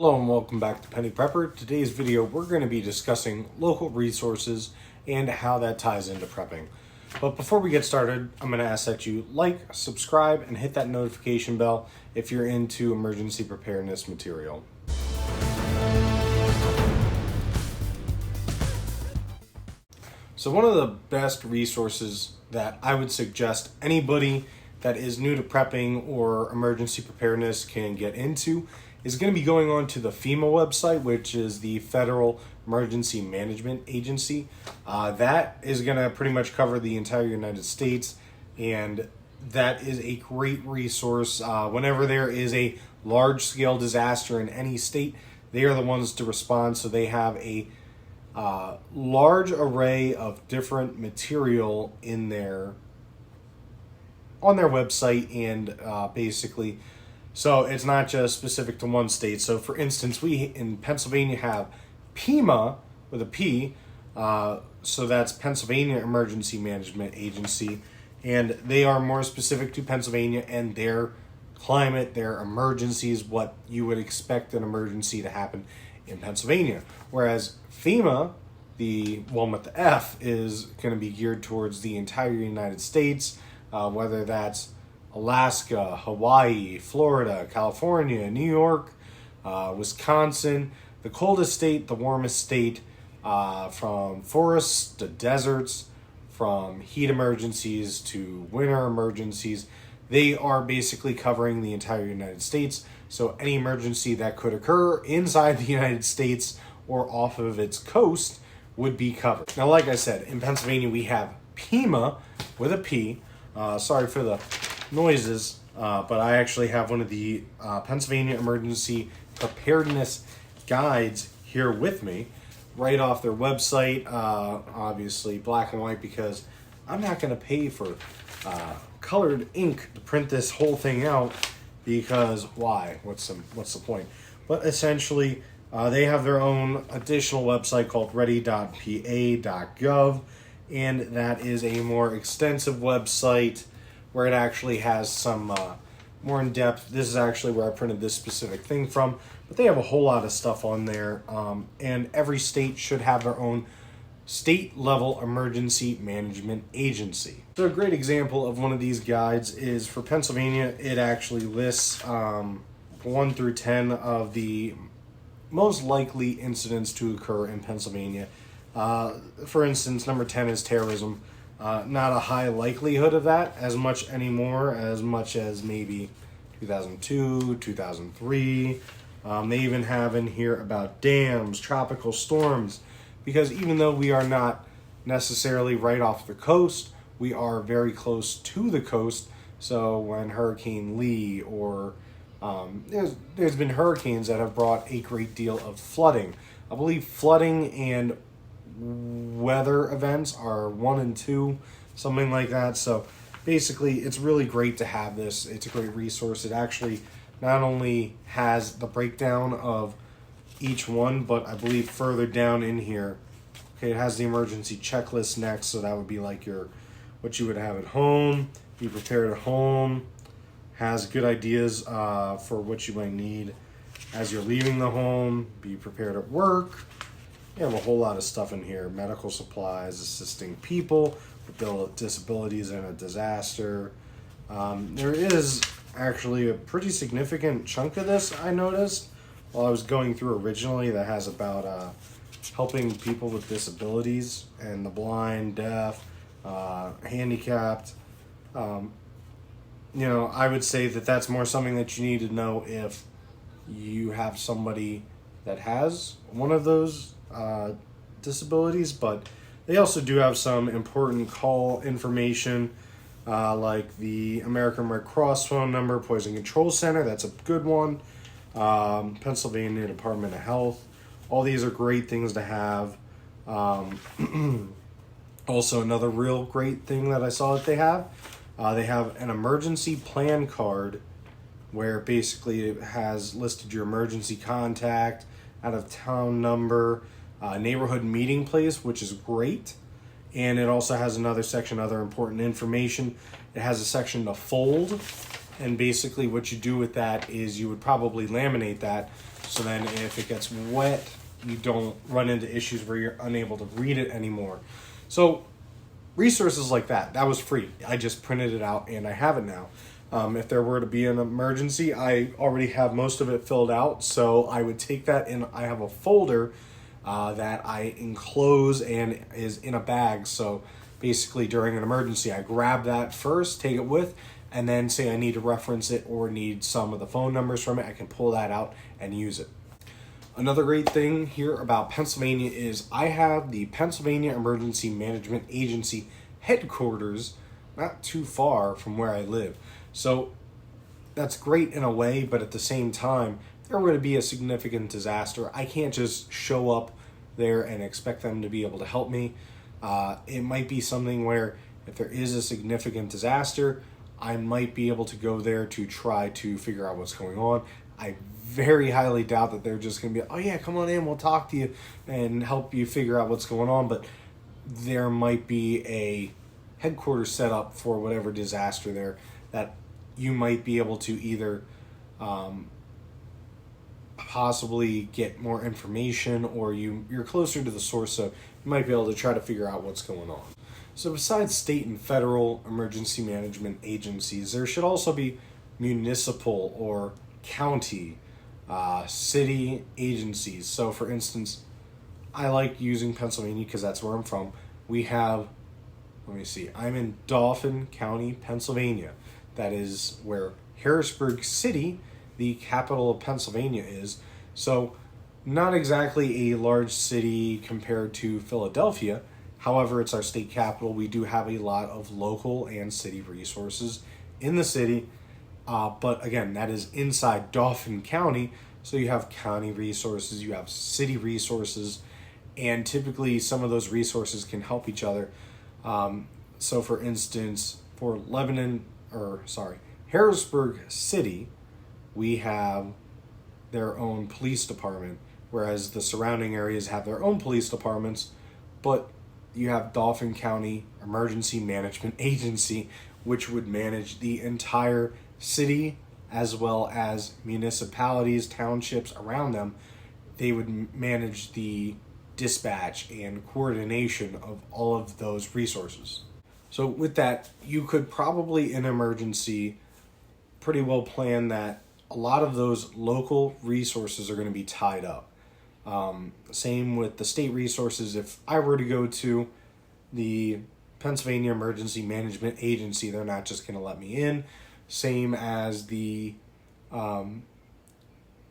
Hello and welcome back to Penny Prepper. Today's video we're going to be discussing local resources and how that ties into prepping. But before we get started, I'm going to ask that you like, subscribe, and hit that notification bell if you're into emergency preparedness material. So one of the best resources that I would suggest anybody that is new to prepping or emergency preparedness can get into is going to be going on to the FEMA website, which is the Federal Emergency Management Agency. That is going to pretty much cover the entire United States, and that is a great resource. Whenever there is a large-scale disaster in any state, they are the ones to respond, so they have a large array of different material in there on their website, and basically, so it's not just specific to one state. So for instance, we in Pennsylvania have PEMA with a P, so that's Pennsylvania Emergency Management Agency, and they are more specific to Pennsylvania and their climate, their emergencies, what you would expect an emergency to happen in Pennsylvania. Whereas FEMA, the one with the F, is going to be geared towards the entire United States, whether that's Alaska, Hawaii, Florida, California, New York, Wisconsin, the coldest state, the warmest state, from forests to deserts, from heat emergencies to winter emergencies. They are basically covering the entire United States. So any emergency that could occur inside the United States or off of its coast would be covered. Now, like I said, in Pennsylvania, we have PEMA with a P. Sorry for the noises, but I actually have one of the Pennsylvania Emergency Preparedness Guides here with me, right off their website. Obviously black and white, because I'm not going to pay for colored ink to print this whole thing out, because why? What's the point? But essentially, they have their own additional website called ready.pa.gov, and that is a more extensive website where it actually has some more in-depth. This is actually where I printed this specific thing from, but they have a whole lot of stuff on there, and every state should have their own state-level emergency management agency. So a great example of one of these guides is for Pennsylvania. It actually lists 1 through 10 of the most likely incidents to occur in Pennsylvania. For instance, number 10 is terrorism. Not a high likelihood of that as much anymore, as much as maybe 2002, 2003. They even have in here about dams, tropical storms, because even though we are not necessarily right off the coast, we are very close to the coast. So when Hurricane Lee or there's been hurricanes that have brought a great deal of flooding. I believe flooding and weather events are 1 and 2, something like that. So basically, it's really great to have this. It's a great resource. It actually not only has the breakdown of each one, but I believe further down in here, okay, it has the emergency checklist next. So that would be like what you would have at home. Be prepared at home. Has good ideas for what you might need as you're leaving the home. Be prepared at work. You have a whole lot of stuff in here. Medical supplies, assisting people with disabilities in a disaster. There is actually a pretty significant chunk of this I noticed while I was going through originally that has about helping people with disabilities and the blind, deaf, handicapped. I would say that that's more something that you need to know if you have somebody that has one of those disabilities, but they also do have some important call information, like the American Red Cross phone number, Poison Control Center, that's a good one, Pennsylvania Department of Health. All these are great things to have. Also, another real great thing that I saw that they have an emergency plan card, where basically it has listed your emergency contact, out of town number, neighborhood meeting place, which is great. And it also has another section, other important information. It has a section to fold, And basically what you do with that is you would probably laminate that, so then if it gets wet, you don't run into issues where you're unable to read it anymore. So resources like that was free. I just printed it out and I have it now. If there were to be an emergency, I already have most of it filled out, so I would take that and I have a folder that I enclose and is in a bag. So basically during an emergency, I grab that first, take it with, and then say I need to reference it or need some of the phone numbers from it, I can pull that out and use it. Another great thing here about Pennsylvania is I have the Pennsylvania Emergency Management Agency headquarters not too far from where I live. So that's great in a way, but at the same time, if there were to be a significant disaster, I can't just show up there and expect them to be able to help me. It might be something where if there is a significant disaster, I might be able to go there to try to figure out what's going on. I very highly doubt that they're just going to be, oh yeah, come on in, we'll talk to you and help you figure out what's going on. But there might be a headquarters set up for whatever disaster there that you might be able to either possibly get more information, or you're closer to the source, so you might be able to try to figure out what's going on. So besides state and federal emergency management agencies, there should also be municipal or county, city agencies. So for instance, I like using Pennsylvania because that's where I'm from. We have, let me see, I'm in Dauphin County, Pennsylvania. That is where Harrisburg City, the capital of Pennsylvania, is. So not exactly a large city compared to Philadelphia. However, it's our state capital. We do have a lot of local and city resources in the city. But again, that is inside Dauphin County. So you have county resources, you have city resources, and typically some of those resources can help each other. So for instance, for Harrisburg City, we have their own police department, whereas the surrounding areas have their own police departments, but you have Dauphin County Emergency Management Agency, which would manage the entire city as well as municipalities, townships around them. They would manage the dispatch and coordination of all of those resources. So with that, you could probably in emergency pretty well plan that a lot of those local resources are going to be tied up. Same with the state resources. If I were to go to the Pennsylvania Emergency Management Agency, they're not just going to let me in. Same as the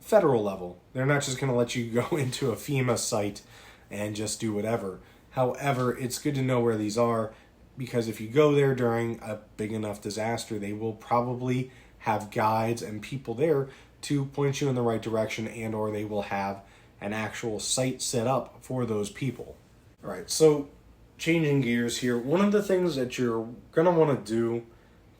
federal level. They're not just going to let you go into a FEMA site and just do whatever. However, it's good to know where these are, because if you go there during a big enough disaster, they will probably have guides and people there to point you in the right direction, and or they will have an actual site set up for those people. All right, so changing gears here, one of the things that you're going to want to do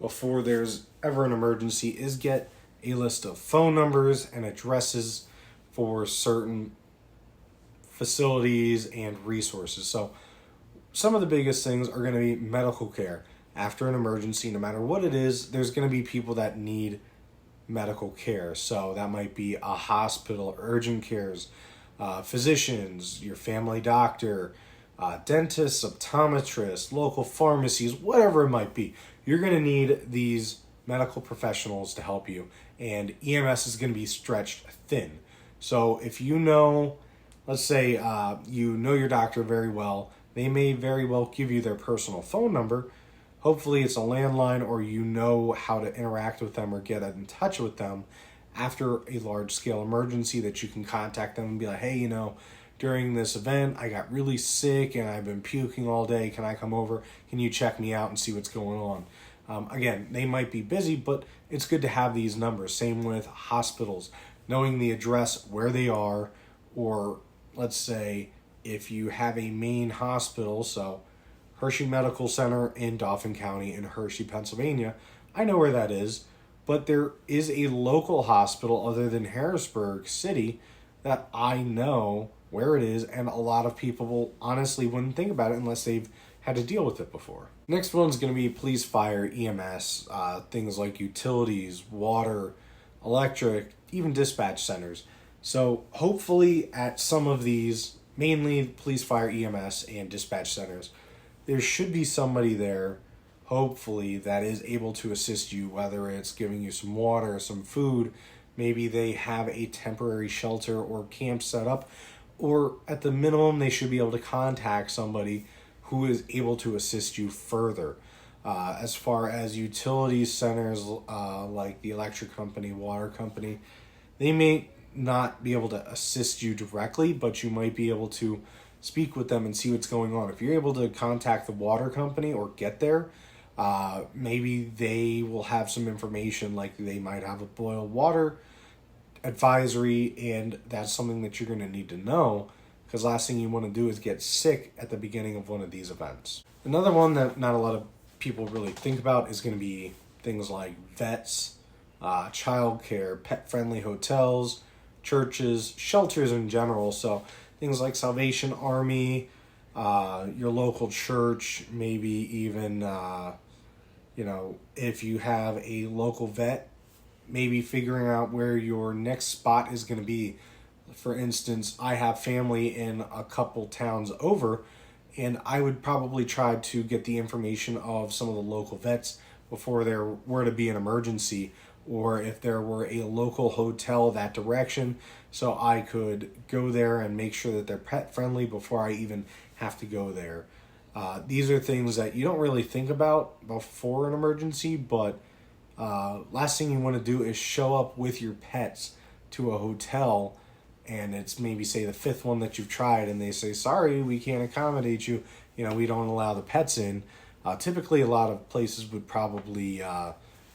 before there's ever an emergency is get a list of phone numbers and addresses for certain facilities and resources. So some of the biggest things are going to be medical care. After an emergency, no matter what it is, there's going to be people that need medical care. So that might be a hospital, urgent cares, physicians, your family doctor, dentists, optometrists, local pharmacies, whatever it might be. You're going to need these medical professionals to help you, and EMS is going to be stretched thin. So if you know, let's say you know your doctor very well, they may very well give you their personal phone number. Hopefully it's a landline, or you know how to interact with them or get in touch with them after a large-scale emergency, that you can contact them and be like, hey, during this event, I got really sick and I've been puking all day. Can I come over? Can you check me out and see what's going on? Again, they might be busy, but it's good to have these numbers. Same with hospitals, knowing the address where they are, or let's say if you have a main hospital, so Hershey Medical Center in Dauphin County in Hershey, Pennsylvania, I know where that is, but there is a local hospital other than Harrisburg City that I know where it is, and a lot of people will honestly wouldn't think about it unless they've had to deal with it before. Next one's going to be police, fire, EMS, things like utilities, water, electric, even dispatch centers. So hopefully at some of these, mainly police, fire, EMS, and dispatch centers, there should be somebody there, hopefully, that is able to assist you, whether it's giving you some water, some food. Maybe they have a temporary shelter or camp set up, or at the minimum, they should be able to contact somebody who is able to assist you further. As far as utility centers, like the electric company, water company, they may not be able to assist you directly, but you might be able to speak with them and see what's going on. If you're able to contact the water company or get there, maybe they will have some information, like they might have a boil water advisory, and that's something that you're going to need to know, because last thing you want to do is get sick at the beginning of one of these events. Another one that not a lot of people really think about is going to be things like vets, childcare, pet-friendly hotels, churches, shelters in general. So things like Salvation Army, your local church, maybe even, if you have a local vet, maybe figuring out where your next spot is going to be. For instance, I have family in a couple towns over, and I would probably try to get the information of some of the local vets before there were to be an emergency, or if there were a local hotel that direction, so I could go there and make sure that they're pet friendly before I even have to go there. These are things that you don't really think about before an emergency, but last thing you want to do is show up with your pets to a hotel, and it's maybe, say, the fifth one that you've tried, and they say, sorry, we can't accommodate you, we don't allow the pets in. Typically, a lot of places would probably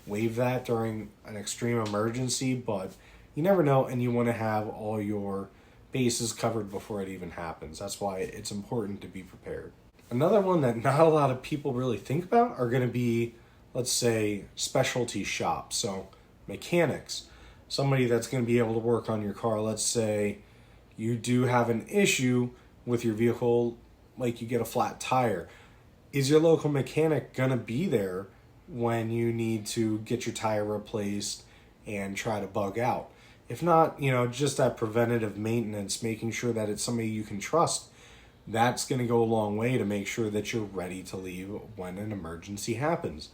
waive that during an extreme emergency, but you never know, and you want to have all your bases covered before it even happens. That's why it's important to be prepared. Another one that not a lot of people really think about are going to be, let's say, specialty shops. So mechanics, somebody that's going to be able to work on your car. Let's say you do have an issue with your vehicle, like you get a flat tire. Is your local mechanic going to be there when you need to get your tire replaced and try to bug out? If not, just that preventative maintenance, making sure that it's somebody you can trust, that's going to go a long way to make sure that you're ready to leave when an emergency happens.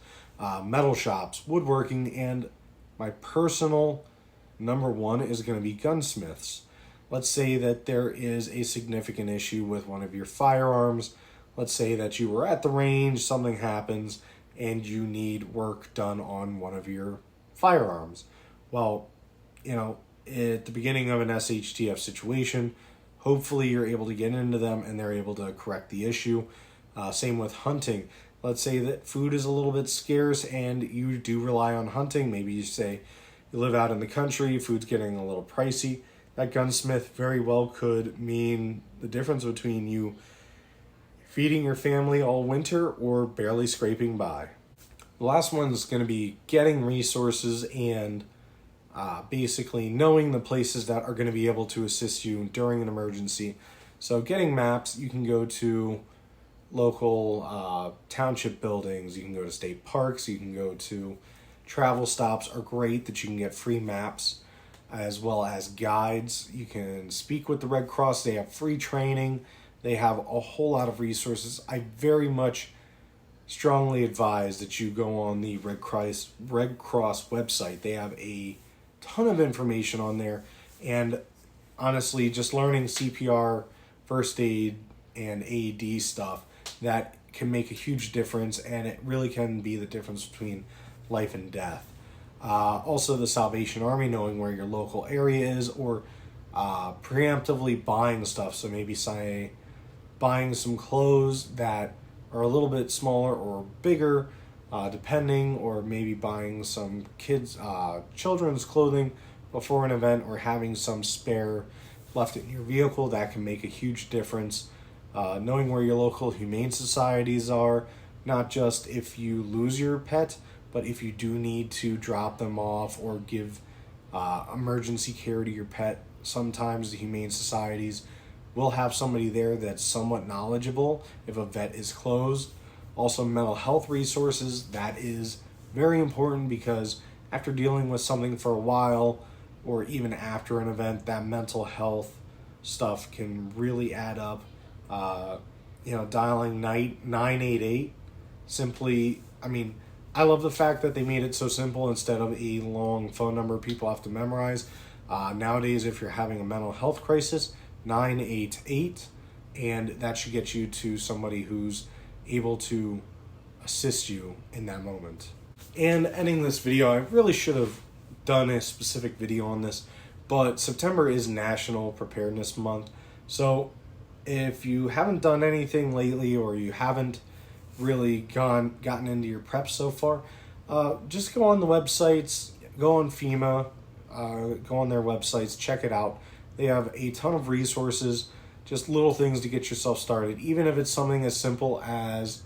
Metal shops, woodworking, and my personal number one is going to be gunsmiths. Let's say that there is a significant issue with one of your firearms. Let's say that you were at the range, something happens, and you need work done on one of your firearms. Well, at the beginning of an SHTF situation, hopefully you're able to get into them and they're able to correct the issue. Same with hunting. Let's say that food is a little bit scarce and you do rely on hunting. Maybe you say you live out in the country, food's getting a little pricey. That gunsmith very well could mean the difference between you feeding your family all winter or barely scraping by. The last one is going to be getting resources and basically knowing the places that are going to be able to assist you during an emergency. So getting maps, you can go to local township buildings, you can go to state parks, you can go to travel stops are great that you can get free maps as well as guides. You can speak with the Red Cross. They have free training. They have a whole lot of resources. I very much strongly advise that you go on the Red Cross website. They have a ton of information on there, and honestly, just learning CPR, first aid, and AED stuff, that can make a huge difference, and it really can be the difference between life and death. Also, the Salvation Army, knowing where your local area is, or preemptively buying stuff. So maybe buying some clothes that are a little bit smaller or bigger, depending, or maybe buying some children's clothing before an event, or having some spare left in your vehicle. That can make a huge difference. Knowing where your local humane societies are, not just if you lose your pet, but if you do need to drop them off or give emergency care to your pet. Sometimes the humane societies we'll have somebody there that's somewhat knowledgeable if a vet is closed. Also, mental health resources, that is very important because after dealing with something for a while or even after an event, that mental health stuff can really add up. Dialing 988 simply, I love the fact that they made it so simple instead of a long phone number people have to memorize. Nowadays, if you're having a mental health crisis, 988, and that should get you to somebody who's able to assist you in that moment. And ending this video, I really should have done a specific video on this, but September is National Preparedness Month. So if you haven't done anything lately or you haven't really gotten into your prep so far, just go on the websites, go on FEMA, go on their websites, check it out. They have a ton of resources, just little things to get yourself started, even if it's something as simple as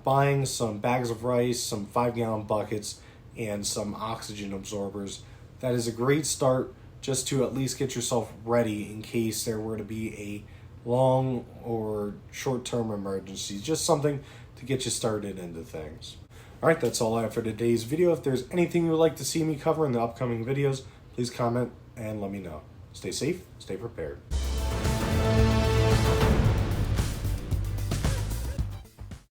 buying some bags of rice, some 5-gallon buckets, and some oxygen absorbers. That is a great start just to at least get yourself ready in case there were to be a long or short-term emergency. Just something to get you started into things. All right, that's all I have for today's video. If there's anything you would like to see me cover in the upcoming videos, please comment and let me know. Stay safe, stay prepared.